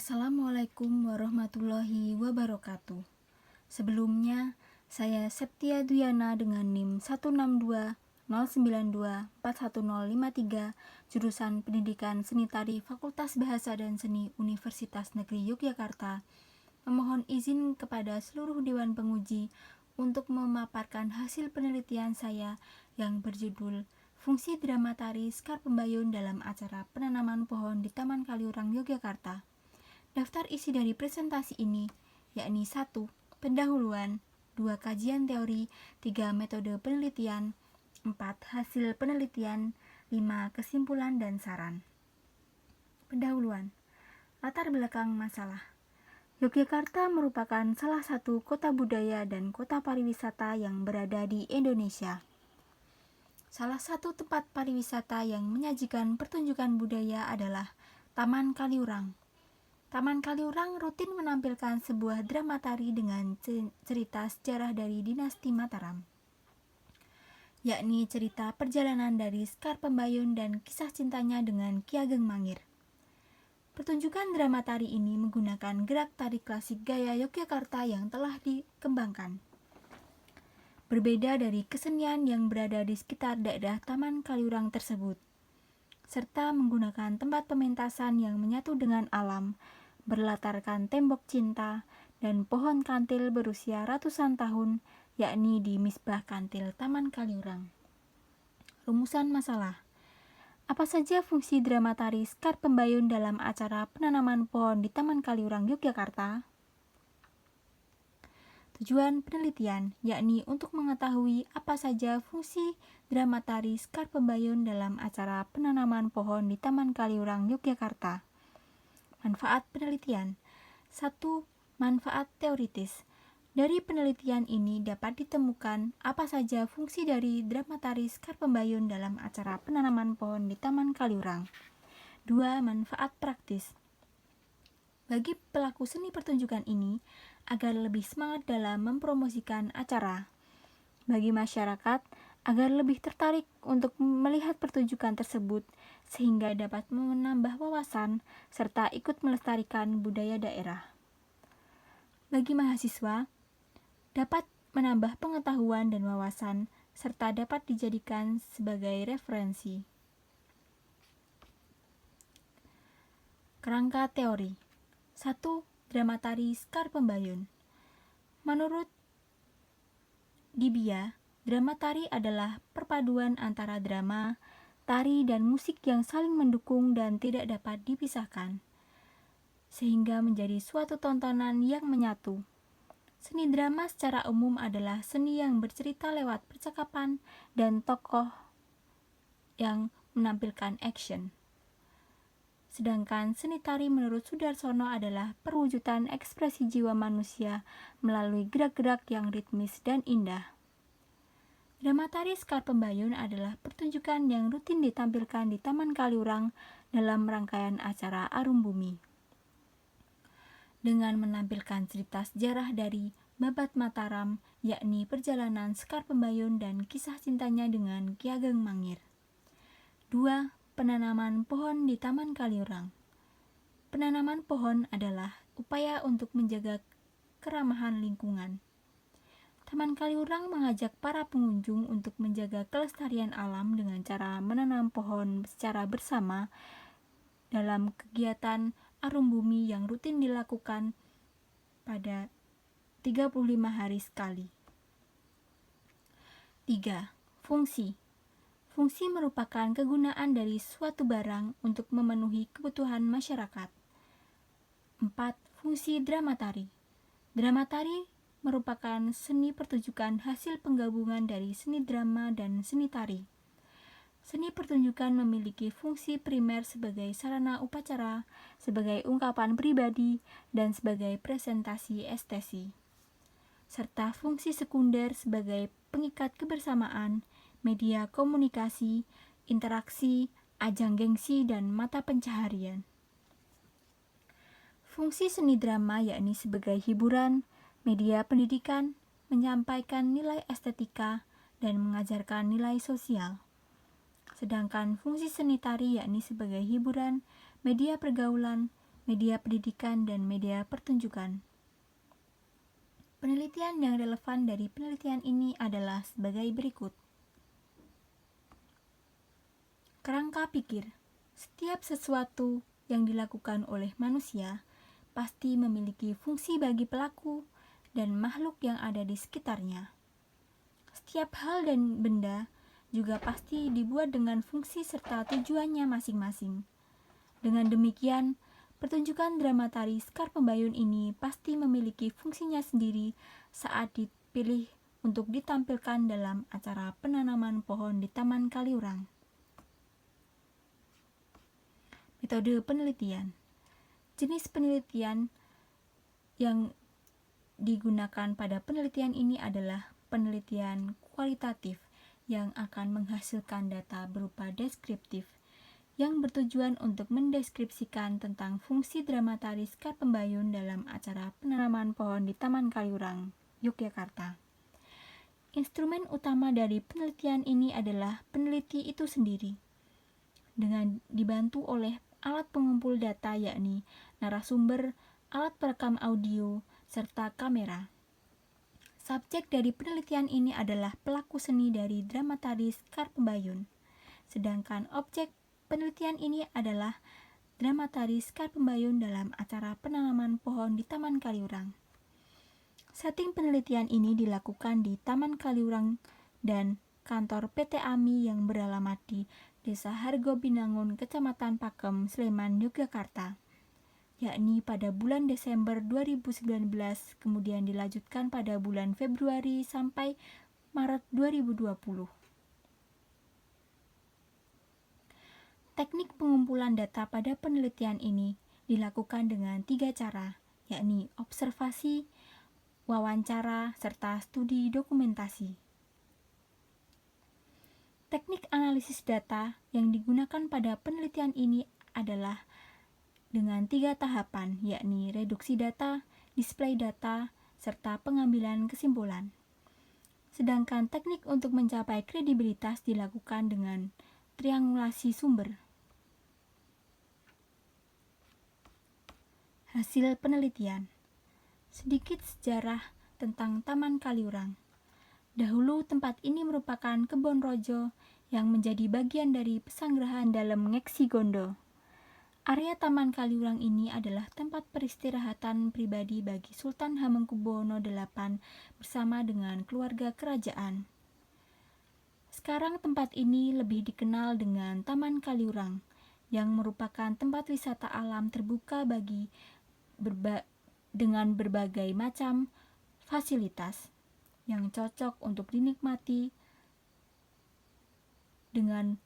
Assalamualaikum warahmatullahi wabarakatuh. Sebelumnya, saya Septia Duyana dengan NIM 16209241053 jurusan Pendidikan Seni Tari Fakultas Bahasa dan Seni Universitas Negeri Yogyakarta memohon izin kepada seluruh Dewan Penguji untuk memaparkan hasil penelitian saya yang berjudul Fungsi Drama Tari Sekar Pembayun dalam acara penanaman pohon di Taman Kaliurang, Yogyakarta. Daftar isi dari presentasi ini yakni 1. Pendahuluan, 2. Kajian teori, 3. Metode penelitian, 4. Hasil penelitian, 5. Kesimpulan dan saran. Pendahuluan. Latar belakang masalah. Yogyakarta merupakan salah satu kota budaya dan kota pariwisata yang berada di Indonesia. Salah satu tempat pariwisata yang menyajikan pertunjukan budaya adalah Taman Kaliurang. Taman Kaliurang rutin menampilkan sebuah drama tari dengan cerita sejarah dari dinasti Mataram, yakni cerita perjalanan dari Sekar Pembayun dan kisah cintanya dengan Ki Ageng Mangir. Pertunjukan drama tari ini menggunakan gerak tari klasik gaya Yogyakarta yang telah dikembangkan. Berbeda dari kesenian yang berada di sekitar daerah Taman Kaliurang tersebut, serta menggunakan tempat pementasan yang menyatu dengan alam, berlatarkan tembok cinta dan pohon kantil berusia ratusan tahun, yakni di Misbah Kantil Taman Kaliurang. Rumusan masalah. Apa saja fungsi drama tari Sekar Pembayun dalam acara penanaman pohon di Taman Kaliurang, Yogyakarta? Tujuan penelitian, yakni untuk mengetahui apa saja fungsi drama tari Sekar Pembayun dalam acara penanaman pohon di Taman Kaliurang, Yogyakarta. Manfaat penelitian. 1. Manfaat teoritis. Dari penelitian ini dapat ditemukan apa saja fungsi dari drama tari Sekar Pembayun dalam acara penanaman pohon di Taman Kaliurang. 2. Manfaat praktis. Bagi pelaku seni pertunjukan ini, agar lebih semangat dalam mempromosikan acara. Bagi masyarakat, agar lebih tertarik untuk melihat pertunjukan tersebut, sehingga dapat menambah wawasan serta ikut melestarikan budaya daerah. Bagi mahasiswa, dapat menambah pengetahuan dan wawasan serta dapat dijadikan sebagai referensi. Kerangka teori. 1. Drama tari Sekar Pembayun. Menurut Dibia, drama tari adalah perpaduan antara drama, tari, dan musik yang saling mendukung dan tidak dapat dipisahkan, sehingga menjadi suatu tontonan yang menyatu. Seni drama secara umum adalah seni yang bercerita lewat percakapan dan tokoh yang menampilkan action. Sedangkan seni tari menurut Sudarsono adalah perwujudan ekspresi jiwa manusia melalui gerak-gerak yang ritmis dan indah. Drama tari Sekar Pembayun adalah pertunjukan yang rutin ditampilkan di Taman Kaliurang dalam rangkaian acara Arum Bumi. Dengan menampilkan cerita sejarah dari Babat Mataram, yakni perjalanan Sekar Pembayun dan kisah cintanya dengan Ki Ageng Mangir. 2. Penanaman pohon di Taman Kaliurang. Penanaman pohon adalah upaya untuk menjaga keramahan lingkungan. Taman Kaliurang mengajak para pengunjung untuk menjaga kelestarian alam dengan cara menanam pohon secara bersama dalam kegiatan Arum Bumi yang rutin dilakukan pada 35 hari sekali. 3. Fungsi. Fungsi merupakan kegunaan dari suatu barang untuk memenuhi kebutuhan masyarakat. 4. Fungsi drama tari. Drama tari merupakan seni pertunjukan hasil penggabungan dari seni drama dan seni tari. Seni pertunjukan memiliki fungsi primer sebagai sarana upacara, sebagai ungkapan pribadi, dan sebagai presentasi estesi, serta fungsi sekunder sebagai pengikat kebersamaan, media komunikasi, interaksi, ajang gengsi, dan mata pencaharian. Fungsi seni drama yakni sebagai hiburan, media pendidikan, menyampaikan nilai estetika, dan mengajarkan nilai sosial. Sedangkan fungsi seni tari yakni sebagai hiburan, media pergaulan, media pendidikan, dan media pertunjukan. Penelitian yang relevan dari penelitian ini adalah sebagai berikut. Kerangka pikir. Setiap sesuatu yang dilakukan oleh manusia pasti memiliki fungsi bagi pelaku dan makhluk yang ada di sekitarnya. Setiap hal dan benda juga pasti dibuat dengan fungsi serta tujuannya masing-masing. Dengan demikian, pertunjukan drama tari Sekar Pembayun ini pasti memiliki fungsinya sendiri saat dipilih untuk ditampilkan dalam acara penanaman pohon di Taman Kaliurang. Metode penelitian. Jenis penelitian yang digunakan pada penelitian ini adalah penelitian kualitatif yang akan menghasilkan data berupa deskriptif yang bertujuan untuk mendeskripsikan tentang fungsi drama tari Sekar Pembayun dalam acara penanaman pohon di Taman Kaliurang, Yogyakarta. Instrumen utama dari penelitian ini adalah peneliti itu sendiri, dengan dibantu oleh alat pengumpul data yakni narasumber, alat perekam audio, serta kamera. Subjek dari penelitian ini adalah pelaku seni dari drama tari Sekar Pembayun, sedangkan objek penelitian ini adalah drama tari Sekar Pembayun dalam acara penanaman pohon di Taman Kaliurang. Setting penelitian ini dilakukan di Taman Kaliurang dan kantor PT AMI yang beralamat di Desa Hargo Binangun, Kecamatan Pakem, Sleman, Yogyakarta, yakni pada bulan Desember 2019, kemudian dilanjutkan pada bulan Februari sampai Maret 2020. Teknik pengumpulan data pada penelitian ini dilakukan dengan 3 cara, yakni observasi, wawancara, serta studi dokumentasi. Teknik analisis data yang digunakan pada penelitian ini adalah dengan 3 tahapan, yakni reduksi data, display data, serta pengambilan kesimpulan. Sedangkan teknik untuk mencapai kredibilitas dilakukan dengan triangulasi sumber. Hasil penelitian. Sedikit sejarah tentang Taman Kaliurang. Dahulu tempat ini merupakan kebon rojo yang menjadi bagian dari pesanggrahan dalam Ngeksi Gondo. Area Taman Kaliurang ini adalah tempat peristirahatan pribadi bagi Sultan Hamengkubuwono VIII bersama dengan keluarga kerajaan. Sekarang tempat ini lebih dikenal dengan Taman Kaliurang, yang merupakan tempat wisata alam terbuka dengan berbagai macam fasilitas yang cocok untuk dinikmati dengan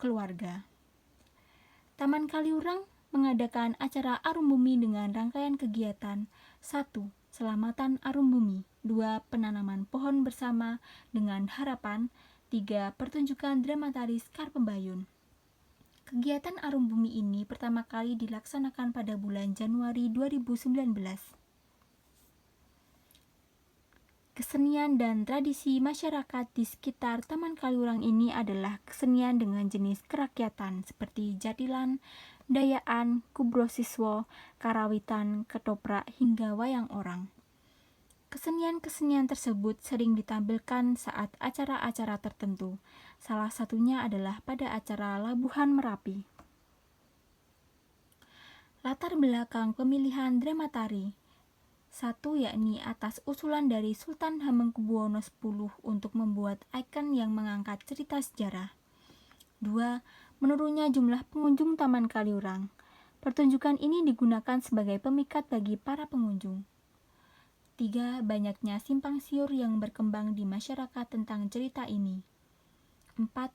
keluarga. Taman Kaliurang mengadakan acara Arum Bumi dengan rangkaian kegiatan 1. Selamatan Arum Bumi, 2. Penanaman pohon bersama dengan harapan, 3. Pertunjukan drama tari Sekar Pembayun. Kegiatan Arum Bumi ini pertama kali dilaksanakan pada bulan Januari 2019. Kesenian dan tradisi masyarakat di sekitar Taman Kaliurang ini adalah kesenian dengan jenis kerakyatan seperti jatilan, dayaan, kubrosiswo, karawitan, ketoprak, hingga wayang orang. Kesenian-kesenian tersebut sering ditampilkan saat acara-acara tertentu. Salah satunya adalah pada acara Labuhan Merapi. Latar belakang pemilihan drama tari. 1. Yakni atas usulan dari Sultan Hamengkubuwono X untuk membuat ikon yang mengangkat cerita sejarah. 2. Menurunnya jumlah pengunjung Taman Kaliurang. Pertunjukan ini digunakan sebagai pemikat bagi para pengunjung. 3. Banyaknya simpang siur yang berkembang di masyarakat tentang cerita ini. 4.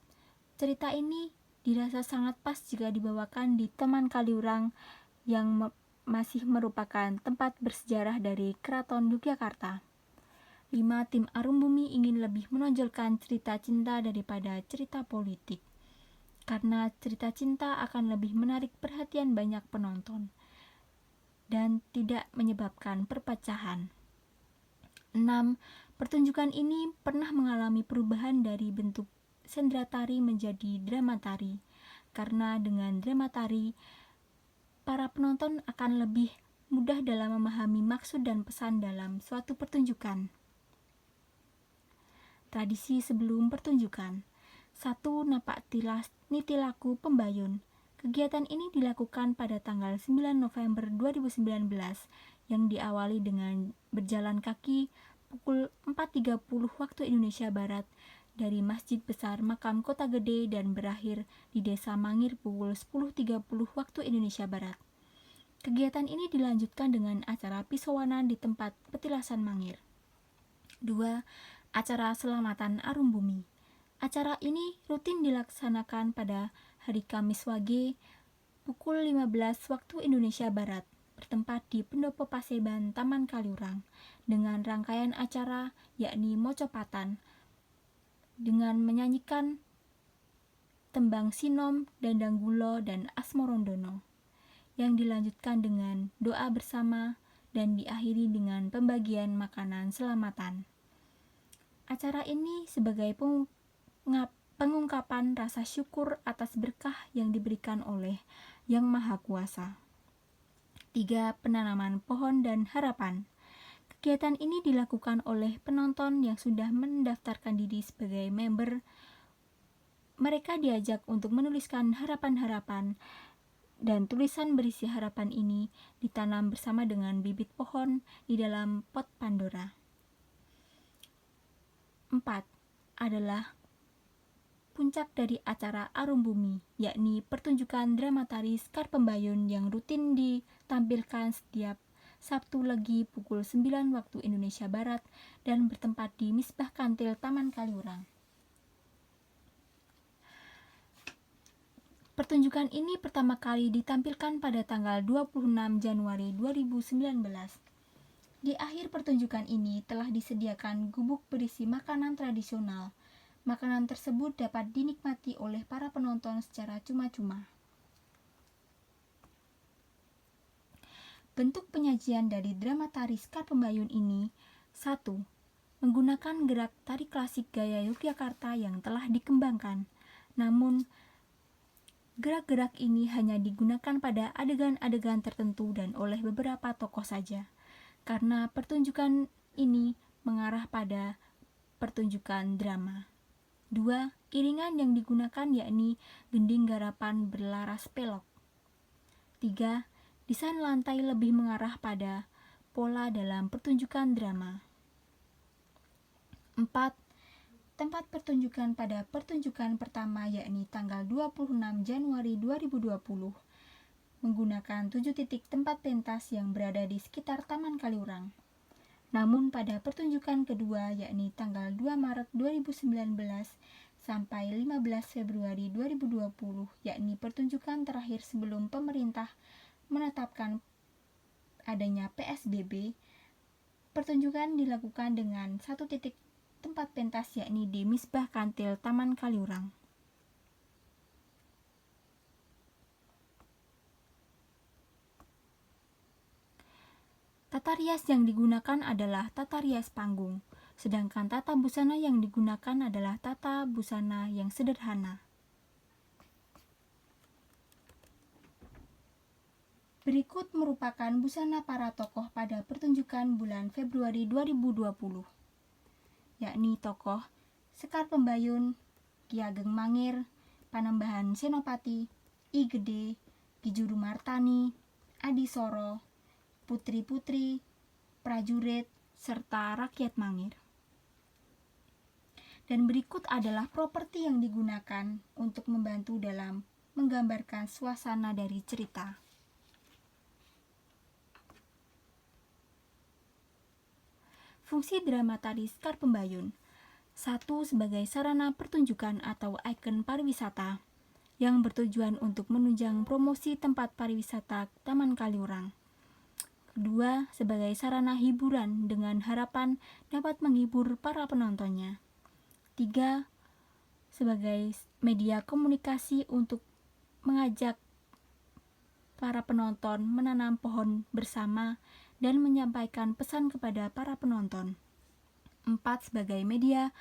Cerita ini dirasa sangat pas jika dibawakan di Taman Kaliurang yang masih merupakan tempat bersejarah dari Keraton Yogyakarta. 5. Tim Arum Bumi ingin lebih menonjolkan cerita cinta daripada cerita politik, karena cerita cinta akan lebih menarik perhatian banyak penonton dan tidak menyebabkan perpecahan. 6. Pertunjukan ini pernah mengalami perubahan dari bentuk sendra tari menjadi drama tari, karena dengan drama tari para penonton akan lebih mudah dalam memahami maksud dan pesan dalam suatu pertunjukan. Tradisi sebelum pertunjukan. 1. Napak tilas nitilaku pembayun. Kegiatan ini dilakukan pada tanggal 9 November 2019 yang diawali dengan berjalan kaki pukul 4.30 waktu Indonesia Barat dari Masjid Besar Makam Kota Gede dan berakhir di Desa Mangir pukul 10.30 waktu Indonesia Barat. Kegiatan ini dilanjutkan dengan acara pisowanan di tempat petilasan Mangir. 2. Acara Selamatan Arum Bumi. Acara ini rutin dilaksanakan pada hari Kamis Wage pukul 15 waktu Indonesia Barat, bertempat di Pendopo Paseban, Taman Kaliurang, dengan rangkaian acara yakni Mocopatan, dengan menyanyikan tembang Sinom, Dandang Gulo, dan Asmorondono, yang dilanjutkan dengan doa bersama dan diakhiri dengan pembagian makanan selamatan. Acara ini sebagai pengungkapan rasa syukur atas berkah yang diberikan oleh Yang Maha Kuasa. 3. Penanaman pohon dan harapan. Kegiatan ini dilakukan oleh penonton yang sudah mendaftarkan diri sebagai member. Mereka diajak untuk menuliskan harapan-harapan, dan tulisan berisi harapan ini ditanam bersama dengan bibit pohon di dalam pot Pandora. 4. Adalah puncak dari acara Arum Bumi, yakni pertunjukan drama tari Sekar Pembayun yang rutin ditampilkan setiap Sabtu Legi pukul 9 waktu Indonesia Barat dan bertempat di Misbah Kantil Taman Kaliurang. Pertunjukan ini pertama kali ditampilkan pada tanggal 26 Januari 2019. Di akhir pertunjukan ini telah disediakan gubuk berisi makanan tradisional. Makanan tersebut dapat dinikmati oleh para penonton secara cuma-cuma. Bentuk penyajian dari drama tari Sekar Pembayun ini: 1. Menggunakan gerak tari klasik gaya Yogyakarta yang telah dikembangkan. Namun, gerak-gerak ini hanya digunakan pada adegan-adegan tertentu dan oleh beberapa tokoh saja, karena pertunjukan ini mengarah pada pertunjukan drama. 2. Iringan yang digunakan yakni gending garapan berlaras pelok. 3. Desain lantai lebih mengarah pada pola dalam pertunjukan drama. 4. Tempat pertunjukan pada pertunjukan pertama yakni tanggal 26 Januari 2020 menggunakan 7 titik tempat pentas yang berada di sekitar Taman Kaliurang. Namun pada pertunjukan kedua yakni tanggal 2 Maret 2019 sampai 15 Februari 2020 yakni pertunjukan terakhir sebelum pemerintah menetapkan adanya PSBB, pertunjukan dilakukan dengan 1 titik tempat pentas yakni di Misbah Kantil Taman Kaliurang. Tata rias yang digunakan adalah tata rias panggung, sedangkan tata busana yang digunakan adalah tata busana yang sederhana. Berikut merupakan busana para tokoh pada pertunjukan bulan Februari 2020, yakni tokoh Sekar Pembayun, Ki Ageng Mangir, Panembahan Senopati, I Gede, Ki Juru Martani, Adi Soro, putri-putri, prajurit, serta rakyat Mangir. Dan berikut adalah properti yang digunakan untuk membantu dalam menggambarkan suasana dari cerita. Fungsi drama tari Sekar Pembayun: 1. Sebagai sarana pertunjukan atau ikon pariwisata yang bertujuan untuk menunjang promosi tempat pariwisata Taman Kaliurang. 2. Sebagai sarana hiburan dengan harapan dapat menghibur para penontonnya. 3. Sebagai media komunikasi untuk mengajak para penonton menanam pohon bersama dan menyampaikan pesan kepada para penonton. 4. Sebagai media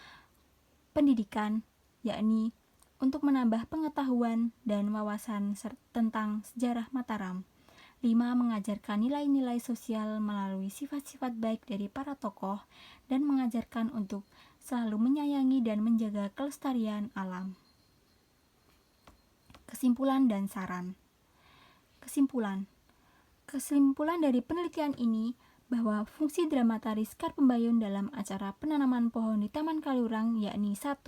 pendidikan, yakni untuk menambah pengetahuan dan wawasan tentang sejarah Mataram. 5. Mengajarkan nilai-nilai sosial melalui sifat-sifat baik dari para tokoh dan mengajarkan untuk selalu menyayangi dan menjaga kelestarian alam. Kesimpulan dan saran. Kesimpulan dari penelitian ini bahwa fungsi drama tari Sekar Pembayun dalam acara penanaman pohon di Taman Kaliurang yakni 1.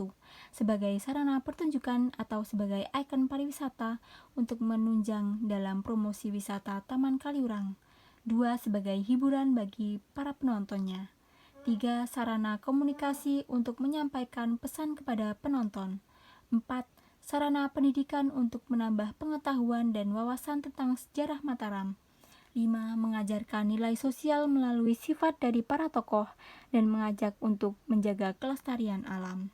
Sebagai sarana pertunjukan atau sebagai ikon pariwisata untuk menunjang dalam promosi wisata Taman Kaliurang. 2. Sebagai hiburan bagi para penontonnya. 3. Sarana komunikasi untuk menyampaikan pesan kepada penonton. 4. Sarana pendidikan untuk menambah pengetahuan dan wawasan tentang sejarah Mataram. 5. Mengajarkan nilai sosial melalui sifat dari para tokoh dan mengajak untuk menjaga kelestarian alam.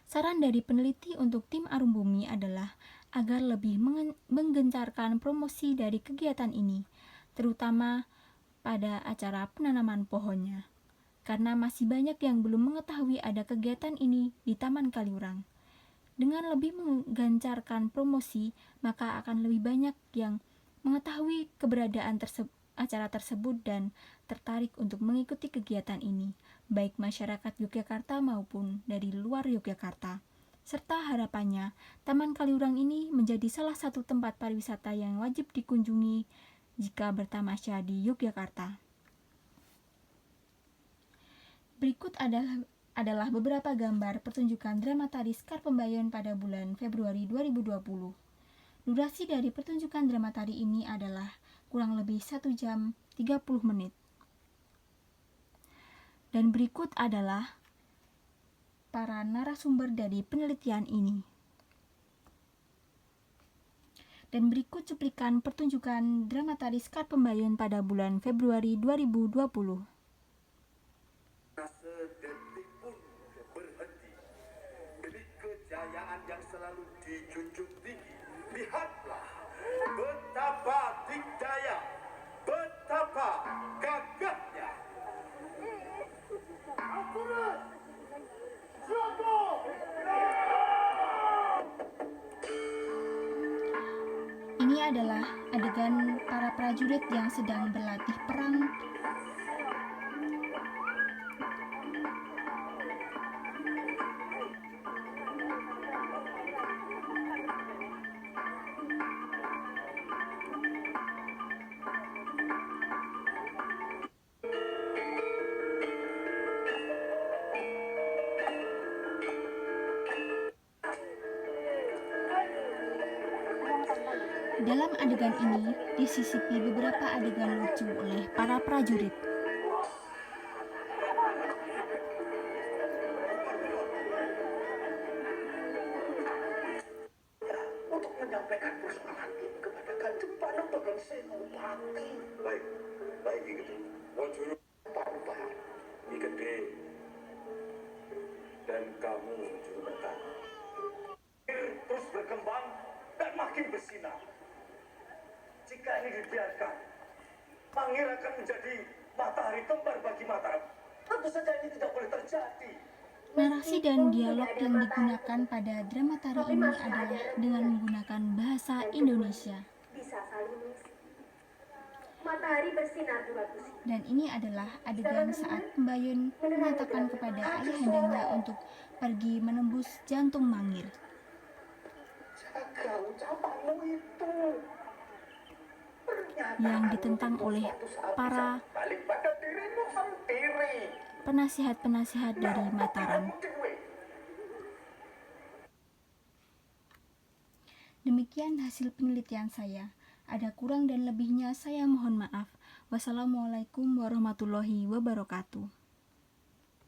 Saran dari peneliti untuk tim Arum Bumi adalah agar lebih menggencarkan promosi dari kegiatan ini, terutama pada acara penanaman pohonnya, karena masih banyak yang belum mengetahui ada kegiatan ini di Taman Kaliurang. Dengan lebih menggencarkan promosi, maka akan lebih banyak yang mengetahui keberadaan acara tersebut dan tertarik untuk mengikuti kegiatan ini, baik masyarakat Yogyakarta maupun dari luar Yogyakarta. Serta harapannya, Taman Kaliurang ini menjadi salah satu tempat pariwisata yang wajib dikunjungi jika bertamasya di Yogyakarta. Berikut adalah beberapa gambar pertunjukan drama tari Sekar Pembayun pada bulan Februari 2020. Durasi dari pertunjukan drama tari ini adalah kurang lebih 1 jam 30 menit. Dan berikut adalah para narasumber dari penelitian ini. Dan berikut cuplikan pertunjukan drama tari Sekar Pembayun pada bulan Februari 2020. Sedetik pun berhenti demi kejayaan yang selalu dijunjung tinggi. Lihatlah betapa dikdaya, betapa gagahnya. Ini adalah adegan para prajurit yang sedang berlatih perang. Dalam adegan ini disisipi beberapa adegan lucu oleh para prajurit. Untuk menyampaikan persoalan ini kepada Kanjeng Panembahan Senopati. Baik gitu. Wajuru Panembahan, Gede, dan kamu Juru Berkah. Terus berkembang dan makin bersinar. Jika ini dibiarkan, Mangir akan menjadi matahari kembar bagi Mataram. Tentu saja ini tidak boleh terjadi. Narasi dan dialog yang digunakan pada drama tari ini adalah dengan menggunakan bahasa Indonesia. Bisa saling mengisi. Matahari bersinar di batu. Dan ini adalah adegan saat Pembayun menyatakan kepada ayahandanya untuk pergi menembus jantung Mangir. Jaga ucapanmu itu. Yang ditentang oleh para Balik pada dirimu sendiri. penasihat-penasihat dari Mataram. Demikian hasil penelitian saya. Ada kurang dan lebihnya saya mohon maaf. Wassalamualaikum warahmatullahi wabarakatuh.